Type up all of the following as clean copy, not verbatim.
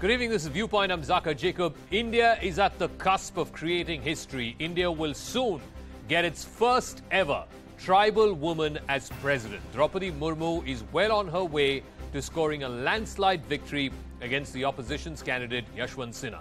Good evening, this is Viewpoint. I'm Zaka Jacob. India is at the cusp of creating history. India will soon get its first ever tribal woman as president. Draupadi Murmu is well on her way to scoring a landslide victory against the opposition's candidate Yashwant Sinha.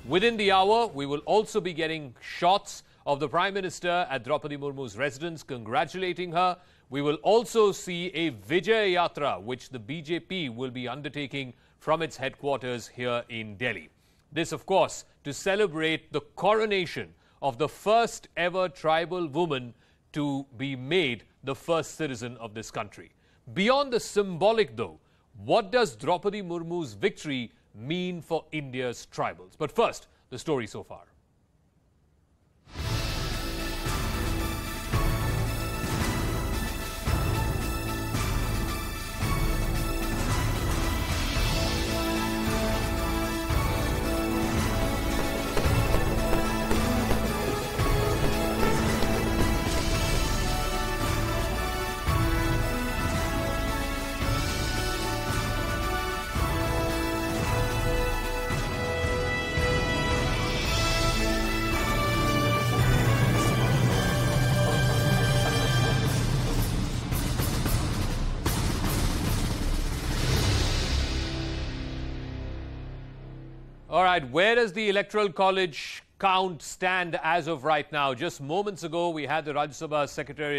Within the hour, we will also be getting shots of the Prime Minister at Draupadi Murmu's residence congratulating her. We will also see a Vijay Yatra, which the BJP will be undertaking from its headquarters here in Delhi. This, of course, to celebrate the coronation of the first ever tribal woman to be made the first citizen of this country. Beyond the symbolic, though, what does Draupadi Murmu's victory mean for India's tribals? But first, the story so far. All right, where does the Electoral College count stand as of right now? Just moments ago, we had the Rajya Sabha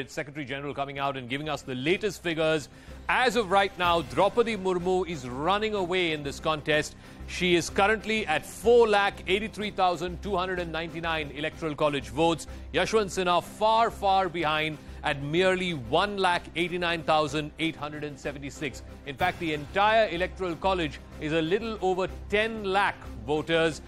Secretary General coming out and giving us the latest figures. As of right now, Draupadi Murmu is running away in this contest. She is currently at 4,83,299 Electoral College votes. Yashwant Sinha far, far behind at merely 1,89,876. In fact, the entire Electoral College is a little over 10 lakh voters.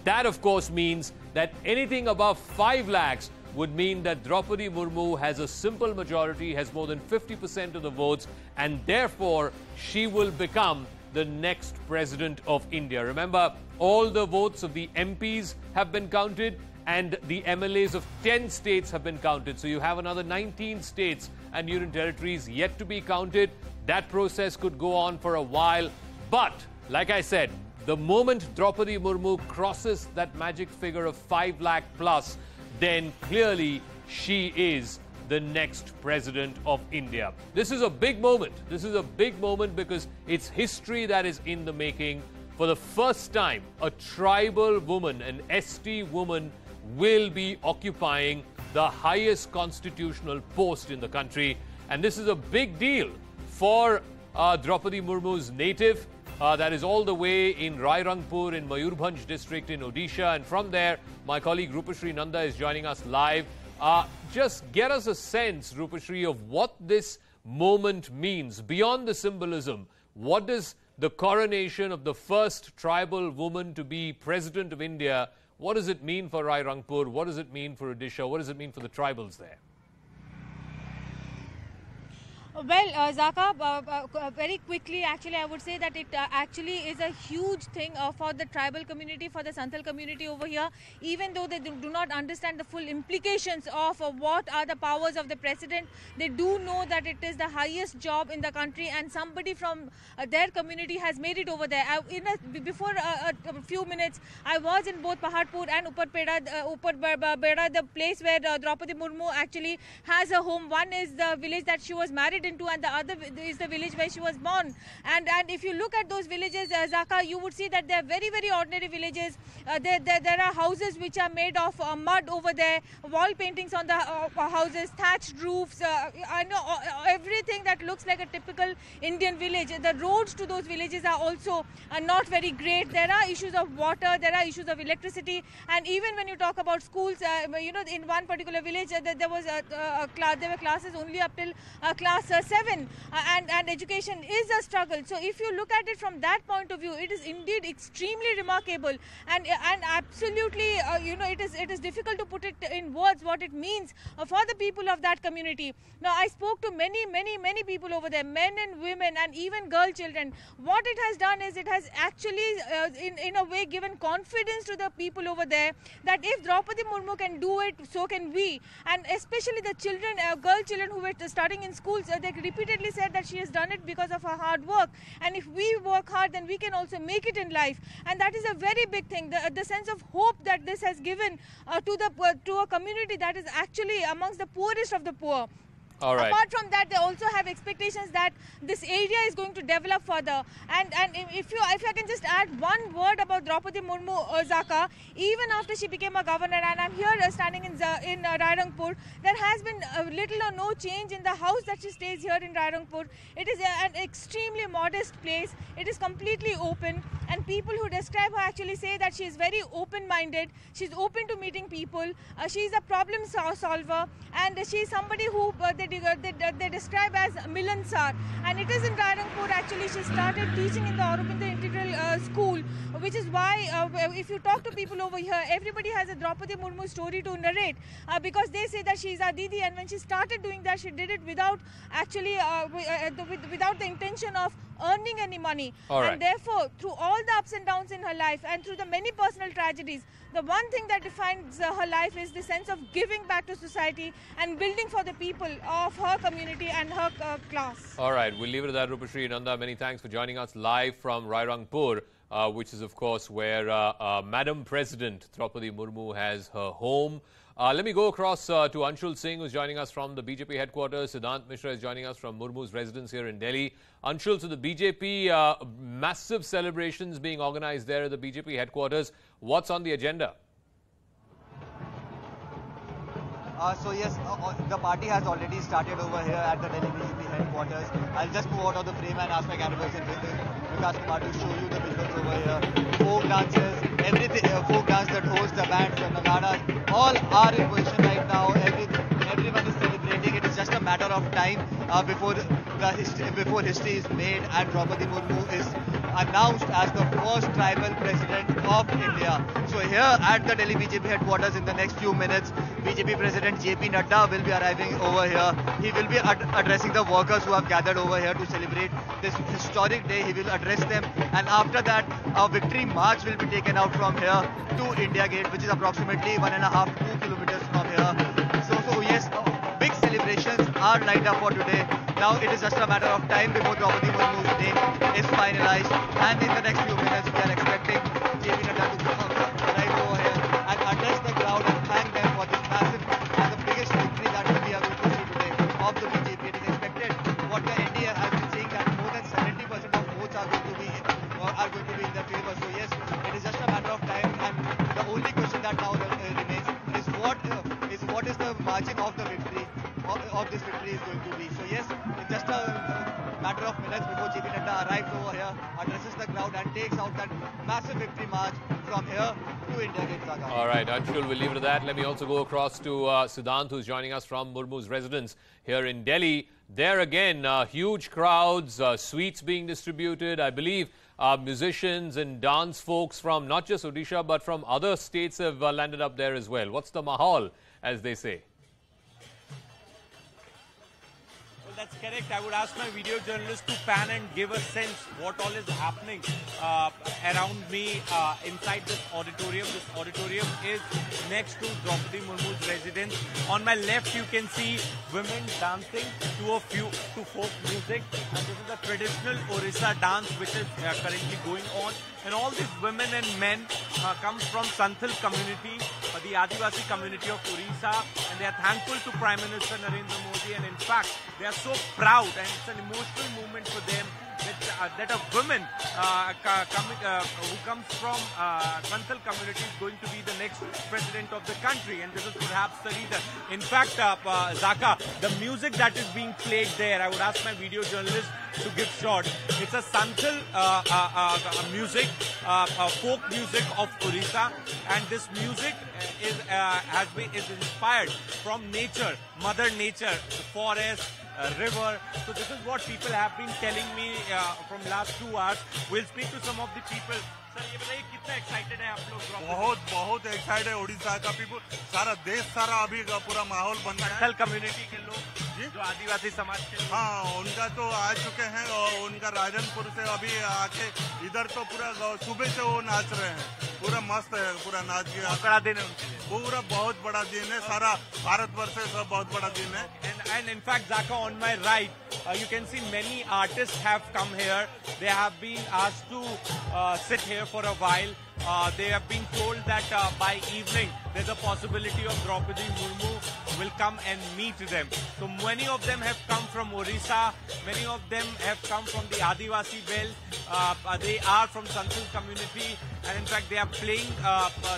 That, of course, means that anything above 5 lakhs would mean that Draupadi Murmu has a simple majority, has more than 50% of the votes, and therefore she will become the next president of India. Remember, all the votes of the MPs have been counted and the MLAs of 10 states have been counted. So you have another 19 states and union territories yet to be counted. That process could go on for a while. But, like I said, the moment Draupadi Murmu crosses that magic figure of 5 lakh plus, then clearly she is the next president of India. This is a big moment. This is a big moment because it's history that is in the making. For the first time, a tribal woman, an ST woman, will be occupying the highest constitutional post in the country. And this is a big deal for Draupadi Murmu's native. That is all the way in Rairangpur in Mayurbhanj district in Odisha. And from there, my colleague Rupashri Nanda is joining us live. Just get us a sense, Rupashri, of what this moment means. Beyond the symbolism, what does the coronation of the first tribal woman to be president of India, what does it mean for Rairangpur? What does it mean for Odisha? What does it mean for the tribals there? Well, Zaka, very quickly, actually, I would say that it actually is a huge thing for the tribal community, for the Santhal community over here, even though they do not understand the full implications of what are the powers of the president. They do know that it is the highest job in the country and somebody from their community has made it over there. Before a few minutes, I was in both Paharpur and Uparbeda, the place where Draupadi Murmu actually has a home. One is the village that she was married into and the other is the village where she was born. And if you look at those villages, Zaka, you would see that they are very, very ordinary villages. There are houses which are made of mud over there, wall paintings on the houses, thatched roofs, I know everything that looks like a typical Indian village. The roads to those villages are also not very great. There are issues of water, there are issues of electricity, and even when you talk about schools, in one particular village there were classes only up till class 7, and education is a struggle. So if you look at it from that point of view, it is indeed extremely remarkable, and absolutely it is difficult to put it in words what it means for the people of that community. Now I spoke to many people over there, men and women and even girl children. What it has done is it has actually in a way given confidence to the people over there that if Draupadi Murmu can do it, so can we. And especially the children, girl children who were starting in schools, they repeatedly said that she has done it because of her hard work. And if we work hard, then we can also make it in life. And that is a very big thing. The sense of hope that this has given to a community that is actually amongst the poorest of the poor. All right. Apart from that, they also have expectations that this area is going to develop further. And if I can just add one word about Draupadi Murmu, Zaka, even after she became a governor, and I'm here standing in Rairangpur, there has been little or no change in the house that she stays here in Rairangpur. It is an extremely modest place. It is completely open, and people who describe her actually say that she is very open-minded. She's open to meeting people. She's a problem solver, and she's somebody who they describe as Milansar. And it is in Rairangpur actually she started teaching in the Aurobindo Integral School, which is why if you talk to people over here, everybody has a Draupadi Murmu story to narrate, because they say that she is a Didi, and when she started doing that, she did it without actually without the intention of earning any money. And therefore, through all the ups and downs in her life and through the many personal tragedies, the one thing that defines her life is the sense of giving back to society and building for the people of her community and her class. All right, we'll leave it at that. Rupashri Nanda, many thanks for joining us live from Rairangpur, which is, of course, where Madam President Draupadi Murmu has her home. Let me go across to Anshul Singh, who's joining us from the BJP headquarters. Siddhant Mishra is joining us from Murmu's residence here in Delhi. Anshul, so the BJP, massive celebrations being organized there at the BJP headquarters. What's on the agenda? So yes, the party has already started over here at the Delhi BJP headquarters. I'll just move out of the frame and ask my camera person Vikas Kumar to show you the visuals over here. Folk dances, everything, folk dance that hosts the bands, the nagadas, all are in position right now. Everyone is celebrating. It is just a matter of time before history is made and Draupadi Murmu is announced as the first tribal president of India. So here at the Delhi BJP headquarters in the next few minutes, BJP President JP Nadda will be arriving over here. He will be addressing the workers who have gathered over here to celebrate this historic day. He will address them, and after that a victory march will be taken out from here to India Gate, which is approximately 1.5–2 kilometers from here. So yes, big celebrations are lined up for today. Now it is just a matter of time before Draupadi Murmu's name is finalized, and in the next few minutes we are expecting JP Nadda to arrive over here and address the crowd and thank them for this massive and the biggest victory that we are going to see today of the BJP. It is expected, what the NDA has been saying, that more than 70% of votes are going to be in their favor. So yes, it is just a matter of time, and the only question that now remains is what is the margin of the victory of this victory is going to be. So yes, it's just a matter of minutes before JP Nadda arrives over here, addresses the crowd and takes out that massive victory march from here to India Gate, Saga. All right, Anshul, we'll leave it at that. Let me also go across to Siddhant, who's joining us from Murmu's residence here in Delhi. There again, huge crowds, sweets being distributed. I believe musicians and dance folks from not just Odisha, but from other states have landed up there as well. What's the mahal, as they say? That's correct. I would ask my video journalist to pan and give a sense what all is happening around me inside this auditorium. This auditorium is next to Draupadi Murmu's residence. On my left, you can see women dancing to folk music. And this is a traditional Orissa dance which is currently going on. And all these women and men come from Santhal community, the Adivasi community of Orissa, and they are thankful to Prime Minister Narendra Modi. And in fact, they are so proud, and it's an emotional moment for them that a woman who comes from Santhal community is going to be the next president of the country, and this is perhaps the leader. In fact, Zaka, the music that is being played there, I would ask my video journalist to give short. It's a Santhal music, folk music of Orissa, and this music is inspired from nature, Mother Nature, the forest, river. So this is what people have been telling me from last 2 hours. We'll speak to some of the people. Sir ये बताइए कितना excited है आप लोग? बहुत excited है। उड़ीसा का people, सारा देश, सारा अभी का पूरा माहौल बन रहा है। संथाल कम्युनिटी के लोग जो आदिवासी समाज के लोग, हाँ, उनका तो आ चुके हैं और उनका राजनपुर से अभी आके इधर तो पूरा सुबह से वो नाच रहे हैं। पूरा मस्त है, पूरा नाच गया। बड़ा दिन है उनके लिए, पूरा बहुत बड़ा दिन है, सारा भारतवर्ष से सब बहुत बड़ा दिन है। And in fact, Zaka, on my right, You can see many artists have come here. They have been asked to sit here for a while. They have been told that by evening there's a possibility of Draupadi Murmu will come and meet them. So many of them have come from Orissa. Many of them have come from the Adivasi belt. They are from Santal community, and in fact they are playing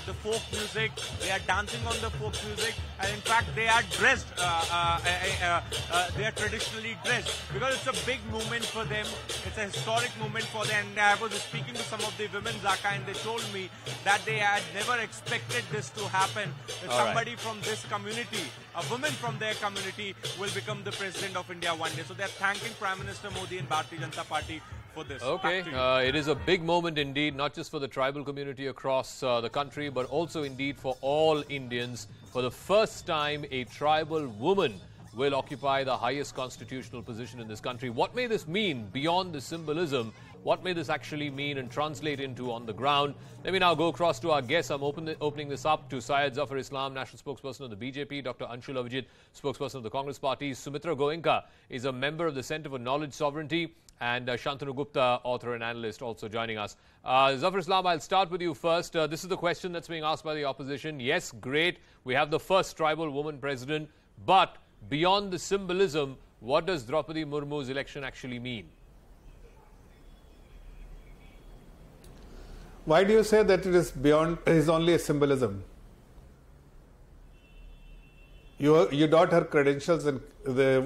the folk music. They are dancing on the folk music, and in fact they are dressed. They are traditionally dressed because it's a big moment for them. It's a historic moment for them. And I was speaking to some of the women, Zaka, and they told me that they had never expected this to happen. That somebody from this community, a woman from their community, will become the president of India one day. So they're thanking Prime Minister Modi and Bharatiya Janata Party for this. Okay, it is a big moment indeed, not just for the tribal community across the country, but also indeed for all Indians. For the first time, a tribal woman will occupy the highest constitutional position in this country. What may this mean beyond the symbolism? What may this actually mean and translate into on the ground? Let me now go across to our guests. I'm opening this up to Syed Zafar Islam, National Spokesperson of the BJP, Dr. Anshul Avijit, Spokesperson of the Congress Party. Sumitra Goenka is a member of the Centre for Knowledge Sovereignty, and Shantanu Gupta, author and analyst, also joining us. Zafar Islam, I'll start with you first. This is the question that's being asked by the opposition. Yes, great. We have the first tribal woman president, but beyond the symbolism, what does Draupadi Murmu's election actually mean? Why do you say that it is only a symbolism? You doubt her credentials and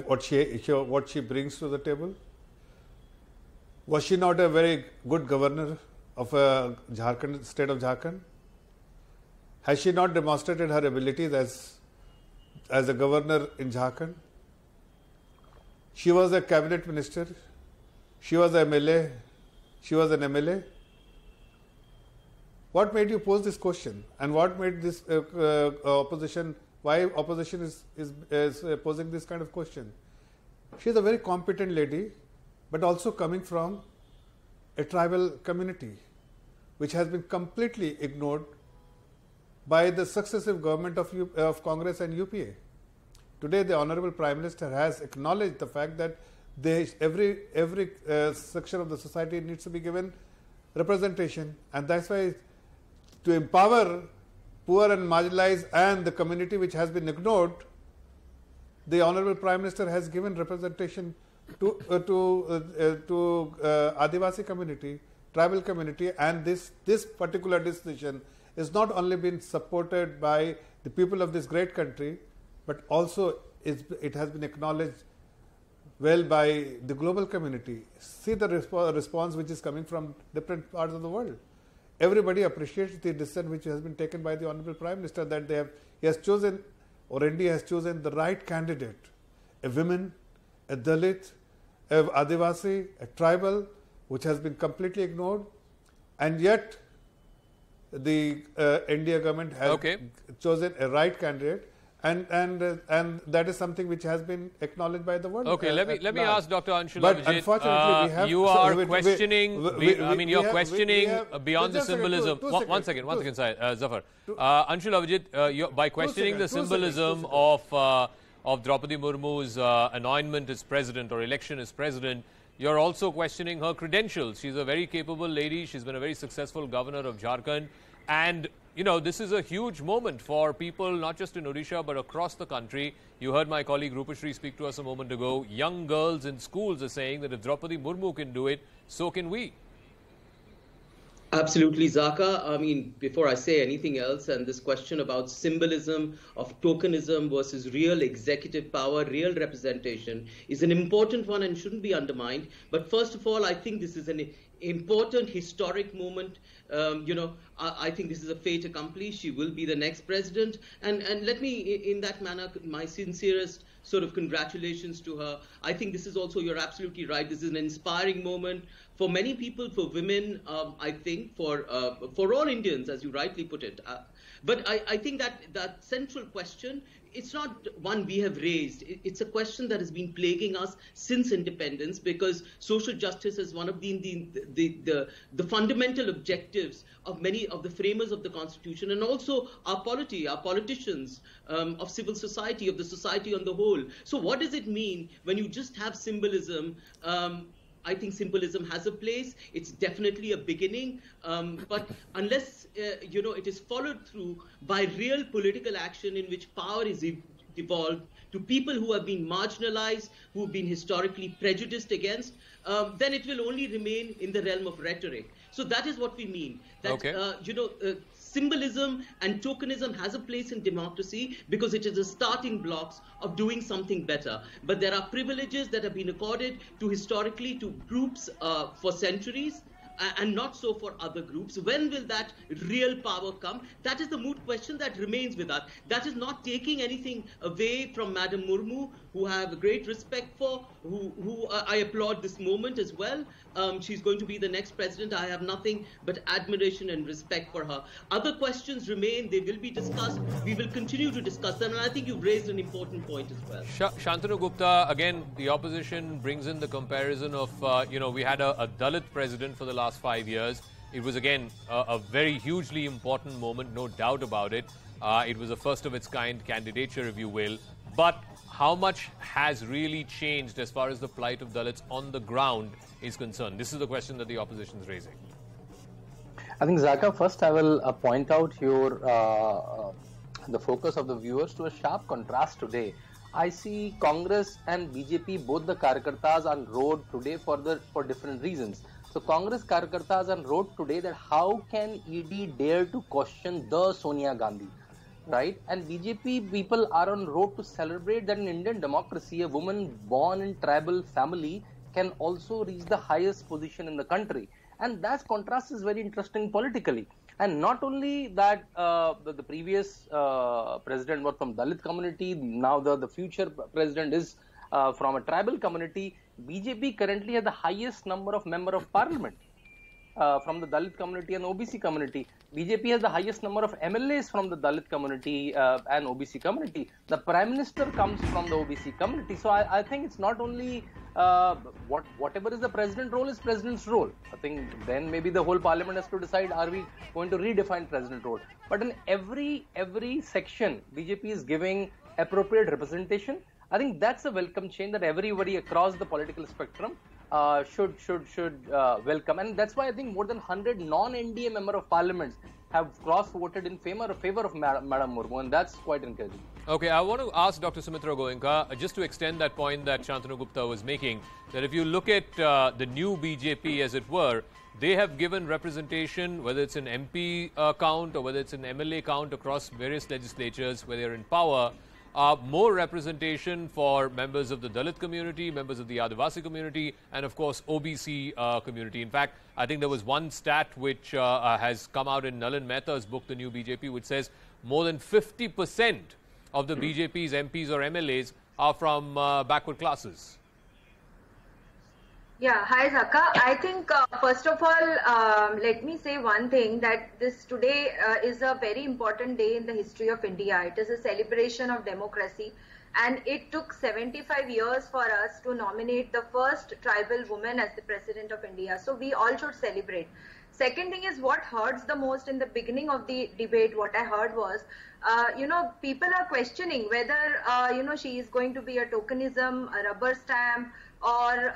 what she brings to the table? Was she not a very good governor of Jharkhand, state of Jharkhand? Has she not demonstrated her abilities as a governor in Jharkhand? She was a cabinet minister. She was an MLA. She was an MLA. What made you pose this question? And what made this opposition, why opposition is posing this kind of question? She is a very competent lady, but also coming from a tribal community, which has been completely ignored by the successive government of Congress and UPA. Today, the Honorable Prime Minister has acknowledged the fact that every section of the society needs to be given representation, and that's why, to empower poor and marginalized and the community which has been ignored, the Honorable Prime Minister has given representation to Adivasi community, tribal community, and this particular decision is not only been supported by the people of this great country, but also it has been acknowledged well by the global community. See the response which is coming from different parts of the world. Everybody appreciates the decision which has been taken by the Honorable Prime Minister, that he has chosen, or India has chosen, the right candidate, a woman, a Dalit, a Adivasi, a tribal, which has been completely ignored, and yet the India government has chosen a right candidate. And that is something which has been acknowledged by the world. Okay, let me ask Dr. Anshul But Avijit, unfortunately, we have, you are questioning. You're questioning beyond the symbolism. One second, Zafar. Anshul Avijit, by questioning the symbolism of Draupadi Murmu's anointment as president or election as president, you're also questioning her credentials. She's a very capable lady. She's been a very successful governor of Jharkhand, and you know, this is a huge moment for people, not just in Odisha, but across the country. You heard my colleague Rupashri speak to us a moment ago. Young girls in schools are saying that if Draupadi Murmu can do it, so can we. Absolutely, Zaka. I mean, before I say anything else, and this question about symbolism of tokenism versus real executive power, real representation is an important one and shouldn't be undermined. But first of all, I think this is an important historic moment. I think this is a fait accompli. She will be the next president. And let me, in that manner, my sincerest sort of congratulations to her. I think this is also, you're absolutely right, this is an inspiring moment for many people, for women, I think, for all Indians, as you rightly put it. But I think that central question it's not one we have raised. It's a question that has been plaguing us since independence, because social justice is one of the fundamental objectives of many of the framers of the Constitution, and also our politicians, of civil society, of the society on the whole. So what does it mean when you just have symbolism? I think symbolism has a place. It's definitely a beginning, but unless it is followed through by real political action in which power is devolved to people who have been marginalized, who have been historically prejudiced against, then it will only remain in the realm of rhetoric. So that is what we mean. That symbolism and tokenism has a place in democracy because it is the starting blocks of doing something better. But there are privileges that have been accorded to historically to groups for centuries, and not so for other groups. When will that real power come? That is the moot question that remains with us. That is not taking anything away from Madam Murmu, who I have great respect for, who I applaud this moment as well. She's going to be the next president. I have nothing but admiration and respect for her. Other questions remain. They will be discussed. We will continue to discuss them. And I think you've raised an important point as well. Shantanu Gupta, again, the opposition brings in the comparison of, we had a Dalit president for the last 5 years. It was, again, a very hugely important moment, no doubt about it. It was a first of its kind candidature, if you will. But how much has really changed as far as the plight of Dalits on the ground is concerned? This is the question that the opposition is raising. I think, Zaka, first I will point out the focus of the viewers to a sharp contrast today. I see Congress and BJP, both the Karyakartas, on road today for different reasons. So Congress Karyakartas on road today that how can ED dare to question the Sonia Gandhi, right? And BJP people are on road to celebrate that in Indian democracy, a woman born in tribal family can also reach the highest position in the country. And that contrast is very interesting politically. And not only that, the previous president was from Dalit community, now the future president is from a tribal community. BJP currently has the highest number of member of parliament from the Dalit community and OBC community. BJP has the highest number of MLAs from the Dalit community and OBC community. The Prime Minister comes from the OBC community. So I think it's not only whatever is the president role is president's role. I think then maybe the whole parliament has to decide, are we going to redefine president role? But in every section, BJP is giving appropriate representation. I think that's a welcome change that everybody across the political spectrum should welcome. And that's why I think more than 100 non-NDA member of parliament have cross-voted in favor of Madam Murmu, and that's quite encouraging. Okay, I want to ask Dr. Sumitra Goenka, just to extend that point that Shantanu Gupta was making, that if you look at the new BJP, as it were, they have given representation, whether it's an MP count or whether it's an MLA count across various legislatures where they're in power, more representation for members of the Dalit community, members of the Adivasi community, and of course OBC community. In fact, I think there was one stat which has come out in Nalin Mehta's book, The New BJP, which says more than 50% of the BJP's MPs or MLAs are from backward classes. Yeah, hi Zaka. I think first of all, let me say one thing, that this today is a very important day in the history of India. It is a celebration of democracy, and it took 75 years for us to nominate the first tribal woman as the president of India. So we all should celebrate. Second thing is, what hurts the most in the beginning of the debate, what I heard was, people are questioning whether, she is going to be a tokenism, a rubber stamp, or,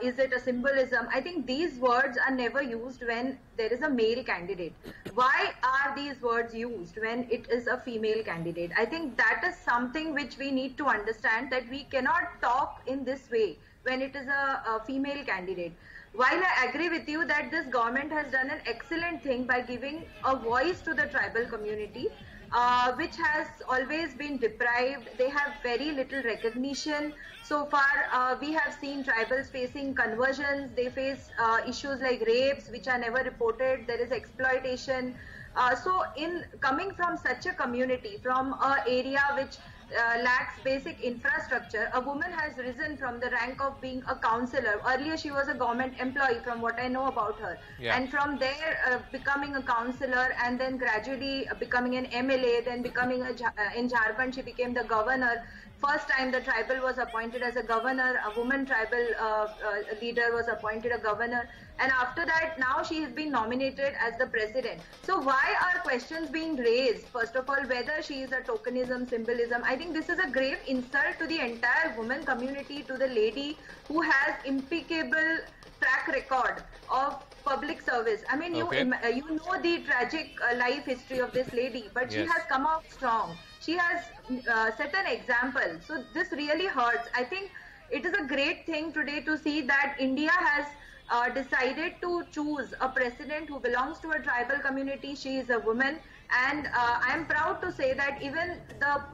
is it a symbolism? I think these words are never used when there is a male candidate. Why are these words used when it is a female candidate? I think that is something which we need to understand, that we cannot talk in this way when it is a female candidate. While I agree with you that this government has done an excellent thing by giving a voice to the tribal community, which has always been deprived. They have very little recognition. So far, we have seen tribals facing conversions. They face issues like rapes, which are never reported. There is exploitation. So in coming from such a community, from an area which lacks basic infrastructure. A woman has risen from the rank of being a councillor. Earlier she was a government employee, from what I know about her. Yeah. And from there becoming a councillor, and then gradually becoming an MLA, then becoming in Jharkhand she became the governor. First time the tribal was appointed as a governor, a woman tribal leader was appointed a governor, and after that now she has been nominated as the president. So why are questions being raised? First of all, whether she is a tokenism, symbolism. I think this is a grave insult to the entire women community, to the lady who has impeccable track record of public service. I mean, Okay. you know the tragic life history of this lady, but she Yes. has come out strong. She has set an example. So this really hurts. I think it is a great thing today to see that India has decided to choose a president who belongs to a tribal community. She is a woman. And I am proud to say that even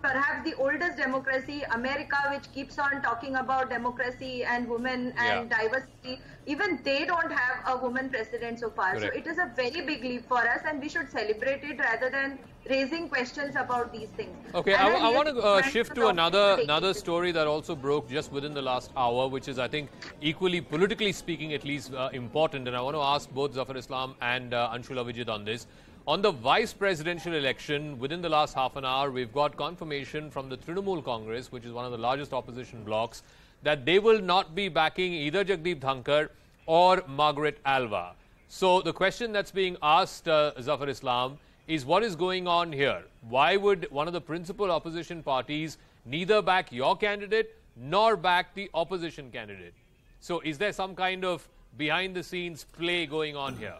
perhaps the oldest democracy, America, which keeps on talking about democracy and women and diversity, even they don't have a woman president so far. Correct. So it is a very big leap for us, and we should celebrate it rather than raising questions about these things. Okay, And I want to shift to talk about another story that also broke just within the last hour, which is, I think, equally, politically speaking, at least important. And I want to ask both Zafar Islam and Anshula Vijit on this. On the vice presidential election, within the last half an hour, we've got confirmation from the Trinamool Congress, which is one of the largest opposition blocs, that they will not be backing either Jagdeep Dhankar or Margaret Alva. So the question that's being asked, Zafar Islam, is what is going on here? Why would one of the principal opposition parties neither back your candidate nor back the opposition candidate? So is there some kind of behind-the-scenes play going on here?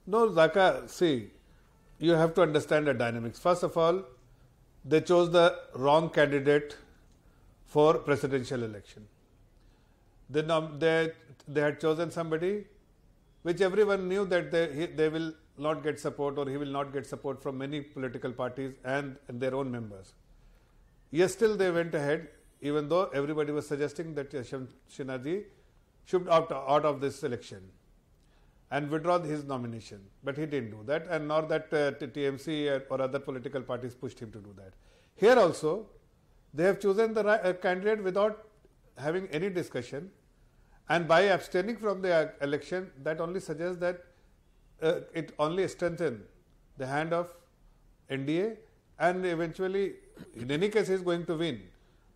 No, Zaka, see, you have to understand the dynamics. First of all, they chose the wrong candidate for presidential election. They had chosen somebody which everyone knew that they will not get support, or he will not get support from many political parties and their own members. Yet still they went ahead, even though everybody was suggesting that Yashwant Sinha should opt out of this election and withdraw his nomination. But he didn't do that, and nor that TMC or other political parties pushed him to do that. Here also, they have chosen the candidate without having any discussion, and by abstaining from the election, that only suggests that it only strengthens the hand of NDA, and eventually, in any case, he is going to win.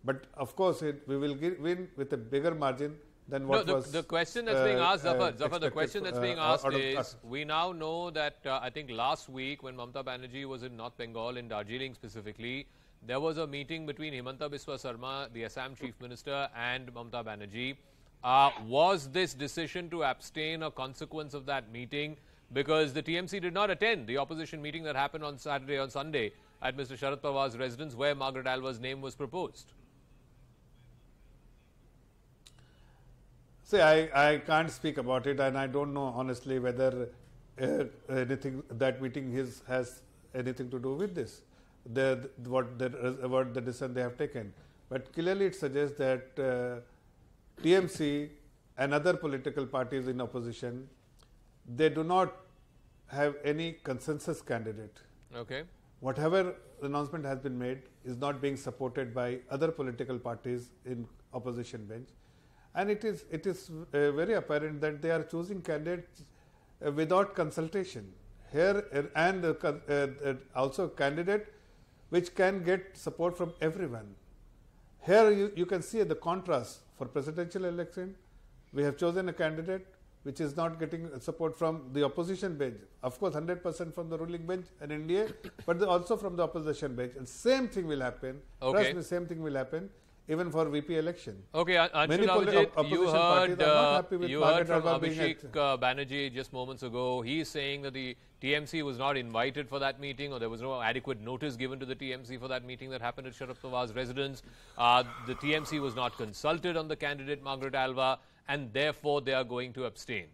But of course, we will win with a bigger margin than what was. The question that's being asked, Zafar, the question that's being asked is, we now know that I think last week when Mamata Banerjee was in North Bengal, in Darjeeling specifically, there was a meeting between Himanta Biswa Sarma, the Assam Chief Minister, and Mamata Banerjee. Was this decision to abstain a consequence of that meeting? Because the TMC did not attend the opposition meeting that happened on Sunday at Mr. Sharad Pawar's residence, where Margaret Alva's name was proposed. See, I can't speak about it, and I don't know honestly whether that meeting has anything to do with this, what the decision they have taken. But clearly it suggests that TMC and other political parties in opposition, they do not have any consensus candidate. Okay. Whatever announcement has been made is not being supported by other political parties in opposition bench. And it is very apparent that they are choosing candidates without consultation here, and also a candidate which can get support from everyone. Here you can see the contrast. For presidential election, we have chosen a candidate which is not getting support from the opposition bench. Of course, 100% from the ruling bench and NDA, but also from the opposition bench. And same thing will happen. Okay. Trust me, same thing will happen even for VP election. Okay, Anshula Vijit, you heard from Abhishek Banerjee just moments ago. He is saying that the TMC was not invited for that meeting, or there was no adequate notice given to the TMC for that meeting that happened at Sharad Pawar's residence. The TMC was not consulted on the candidate Margaret Alva, and therefore they are going to abstain.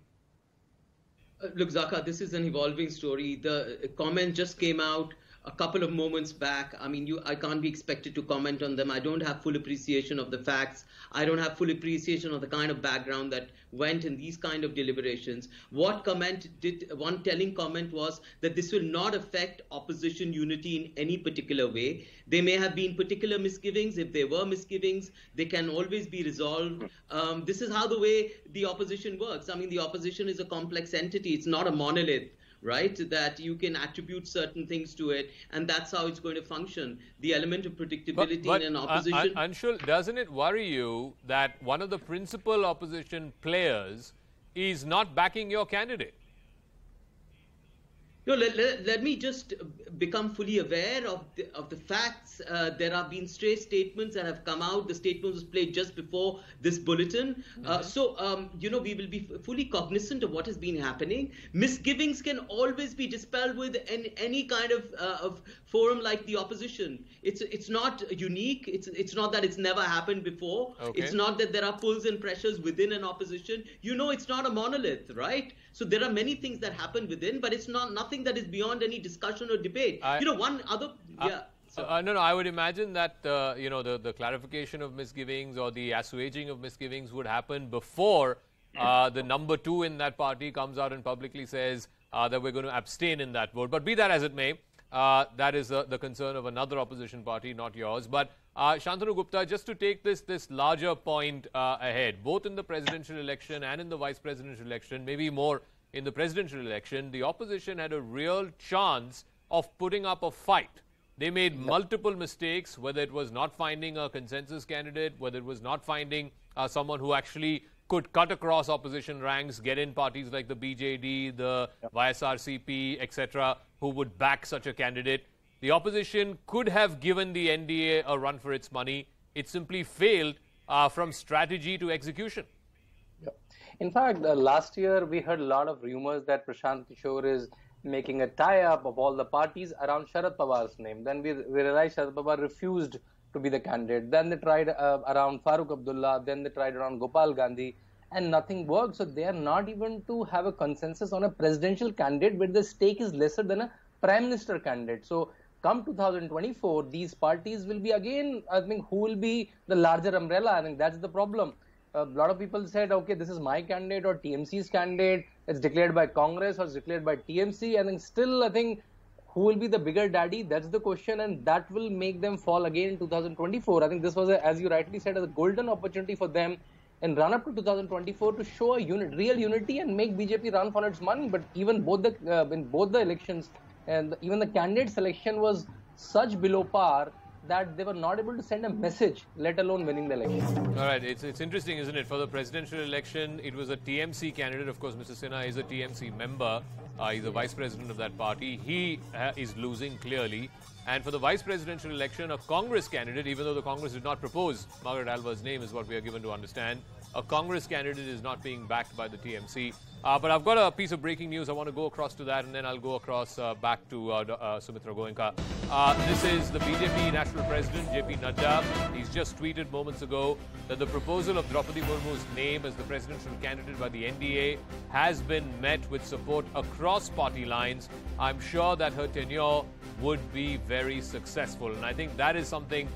Look, Zaka, this is an evolving story. The comment just came out a couple of moments back. I mean, I can't be expected to comment on them. I don't have full appreciation of the facts. I don't have full appreciation of the kind of background that went in these kind of deliberations. One telling comment was that this will not affect opposition unity in any particular way. There may have been particular misgivings. If there were misgivings, they can always be resolved. This is how the way the opposition works. I mean, the opposition is a complex entity. It's not a monolith, right? That you can attribute certain things to it, and that's how it's going to function. The element of predictability in an opposition. Anshul, doesn't it worry you that one of the principal opposition players is not backing your candidate? No, let me just become fully aware of the facts. There have been stray statements that have come out. The statement was played just before this bulletin. We will be fully cognizant of what has been happening. Misgivings can always be dispelled with any kind of forum like the opposition. It's not unique. It's not that it's never happened before. Okay. It's not that there are pulls and pressures within an opposition. It's not a monolith, right? So there are many things that happen within, but it's nothing that is beyond any discussion or debate. One other... No, I would imagine that, the clarification of misgivings or the assuaging of misgivings would happen before the number 2 in that party comes out and publicly says that we're going to abstain in that vote. But be that as it may, that is the concern of another opposition party, not yours. But Shantanu Gupta, just to take this larger point ahead, both in the presidential election and in the vice presidential election, maybe more in the presidential election, the opposition had a real chance of putting up a fight. They made multiple mistakes, whether it was not finding a consensus candidate, whether it was not finding someone who actually could cut across opposition ranks, get in parties like the BJD, the YSRCP, etc., who would back such a candidate. The opposition could have given the NDA a run for its money. It simply failed from strategy to execution. In fact, last year we heard a lot of rumors that Prashant Kishore is making a tie-up of all the parties around Sharad Pawar's name. Then we realized Sharad Pawar refused to be the candidate. Then they tried around Farooq Abdullah. Then they tried around Gopal Gandhi. And nothing worked. So they are not even to have a consensus on a presidential candidate where the stake is lesser than a prime minister candidate. So come 2024, these parties will be again, I think, who will be the larger umbrella? I think that's the problem. A lot of people said, okay, this is my candidate or TMC's candidate. It's declared by Congress or it's declared by TMC. I think who will be the bigger daddy? That's the question, and that will make them fall again in 2024. I think this was, as you rightly said, a golden opportunity for them in run up to 2024 to show a real unity and make BJP run for its money. But even in both the elections, and even the candidate selection was such below par that they were not able to send a message, let alone winning the election. All right, it's interesting, isn't it? For the presidential election, it was a TMC candidate. Of course, Mr. Sinha is a TMC member. He's the vice president of that party. He is losing clearly. And for the vice presidential election, a Congress candidate, even though the Congress did not propose Margaret Alvar's name, is what we are given to understand, a Congress candidate is not being backed by the TMC. But I've got a piece of breaking news. I want to go across to that, and then I'll go across back to Sumitra Goenka. This is the BJP National President, JP Nadda. He's just tweeted moments ago that the proposal of Draupadi Murmu's name as the presidential candidate by the NDA has been met with support across party lines. I'm sure that her tenure would be very successful. And I think that is something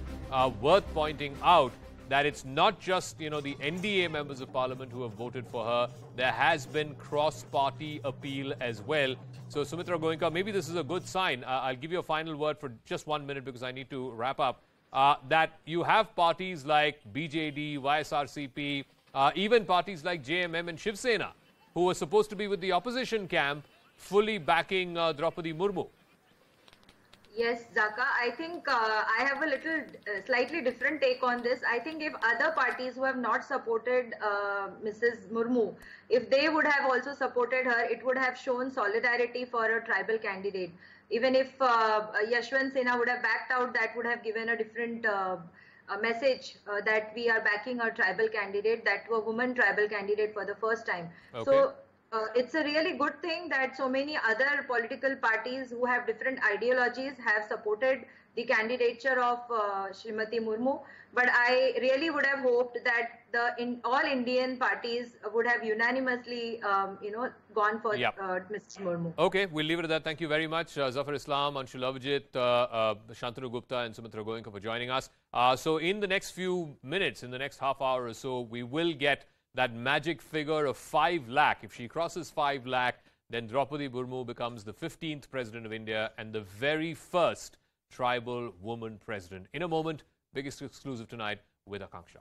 worth pointing out, that it's not just, the NDA members of parliament who have voted for her. There has been cross-party appeal as well. So, Sumitra Goenka, maybe this is a good sign. I'll give you a final word for just 1 minute because I need to wrap up. That you have parties like BJD, YSRCP, even parties like JMM and Shiv Sena, who were supposed to be with the opposition camp, fully backing Draupadi Murmu. Yes, Zaka, I think I have a slightly different take on this. I think if other parties who have not supported Mrs. Murmu, if they would have also supported her, it would have shown solidarity for a tribal candidate. Even if Yashwant Sinha would have backed out, that would have given a different message that we are backing a tribal candidate, that a woman tribal candidate for the first time. Okay. So it's a really good thing that so many other political parties who have different ideologies have supported the candidature of Srimati Murmu. But I really would have hoped that all Indian parties would have unanimously, gone for Mrs. Murmu. Okay, we'll leave it at that. Thank you very much, Zafar Islam, Anshul Avijit, Shantanu Gupta and Sumitra Goenka for joining us. So in the next few minutes, in the next half hour or so, we will get that magic figure of 5 lakh. If she crosses 5 lakh, then Draupadi Murmu becomes the 15th President of India and the very first tribal woman president. In a moment, biggest exclusive tonight with Akanksha.